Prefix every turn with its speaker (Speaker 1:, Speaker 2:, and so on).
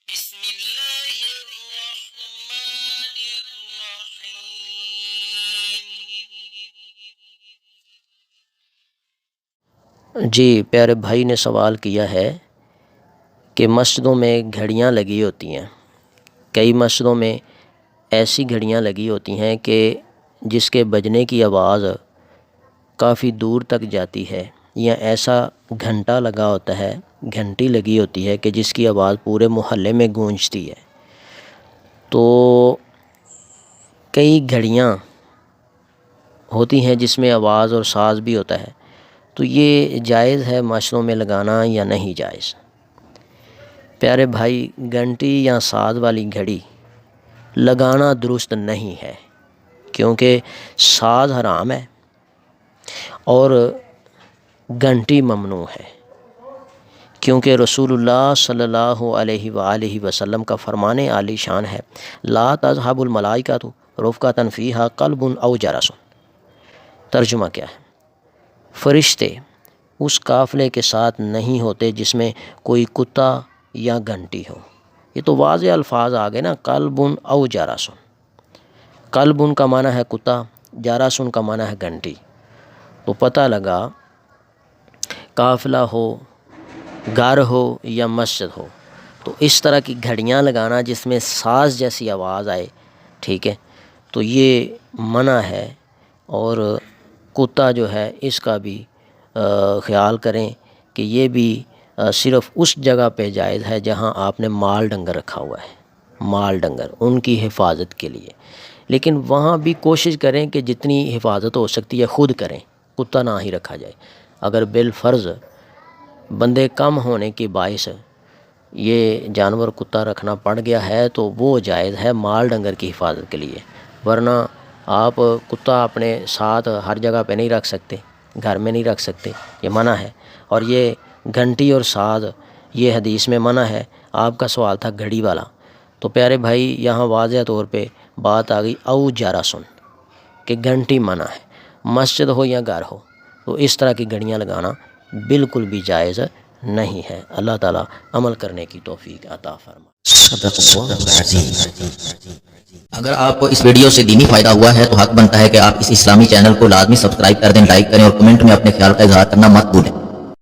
Speaker 1: بسم اللہ الرحمن الرحیم۔
Speaker 2: جی پیارے بھائی نے سوال کیا ہے کہ مسجدوں میں گھڑیاں لگی ہوتی ہیں، کئی مسجدوں میں ایسی گھڑیاں لگی ہوتی ہیں کہ جس کے بجنے کی آواز کافی دور تک جاتی ہے، یا ایسا گھنٹا لگا ہوتا ہے، گھنٹی لگی ہوتی ہے کہ جس کی آواز پورے محلے میں گونجتی ہے۔ تو کئی گھڑیاں ہوتی ہیں جس میں آواز اور ساز بھی ہوتا ہے، تو یہ جائز ہے مسجدوں میں لگانا یا نہیں جائز؟ پیارے بھائی، گھنٹی یا ساز والی گھڑی لگانا درست نہیں ہے، کیونکہ ساز حرام ہے اور گھنٹی ممنوع ہے، کیونکہ رسول اللہ صلی اللہ علیہ وآلہ وسلم کا فرمان عالی شان ہے، لا تذهب الملائکۃ رفقۃ فیہا قلب او جرس۔ ترجمہ کیا ہے؟ فرشتے اس قافلے کے ساتھ نہیں ہوتے جس میں کوئی کتا یا گھنٹی ہو۔ یہ تو واضح الفاظ آ گئے نا، قلب او جرس۔ قلب کا معنی ہے کتا، جرس کا معنی ہے گھنٹی۔ تو پتہ لگا قافلہ ہو، گھر ہو یا مسجد ہو، تو اس طرح کی گھڑیاں لگانا جس میں ساز جیسی آواز آئے، ٹھیک ہے، تو یہ منع ہے۔ اور کتا جو ہے اس کا بھی خیال کریں کہ یہ بھی صرف اس جگہ پہ جائز ہے جہاں آپ نے مال ڈنگر رکھا ہوا ہے، مال ڈنگر ان کی حفاظت کے لیے، لیکن وہاں بھی کوشش کریں کہ جتنی حفاظت ہو سکتی ہے خود کریں، کتا نہ ہی رکھا جائے۔ اگر بالفرض بندے کم ہونے کے باعث یہ جانور کتا رکھنا پڑ گیا ہے تو وہ جائز ہے مال ڈنگر کی حفاظت کے لیے، ورنہ آپ کتا اپنے ساتھ ہر جگہ پہ نہیں رکھ سکتے، گھر میں نہیں رکھ سکتے، یہ منع ہے۔ اور یہ گھنٹی اور ساز یہ حدیث میں منع ہے۔ آپ کا سوال تھا گھڑی والا، تو پیارے بھائی یہاں واضح طور پہ بات آ گئی او جرسن، کہ گھنٹی منع ہے، مسجد ہو یا گھر ہو، تو اس طرح کی گھڑیاں لگانا بالکل بھی جائز نہیں ہے۔ اللہ تعالیٰ عمل کرنے کی توفیق عطا فرمائے۔
Speaker 3: صدق اللہ العظیم۔ اگر آپ کو اس ویڈیو سے دینی فائدہ ہوا ہے تو حق بنتا ہے کہ آپ اس اسلامی چینل کو لازمی سبسکرائب کر دیں، لائک کریں اور کمنٹ میں اپنے خیال کا اظہار کرنا مت بھولیں۔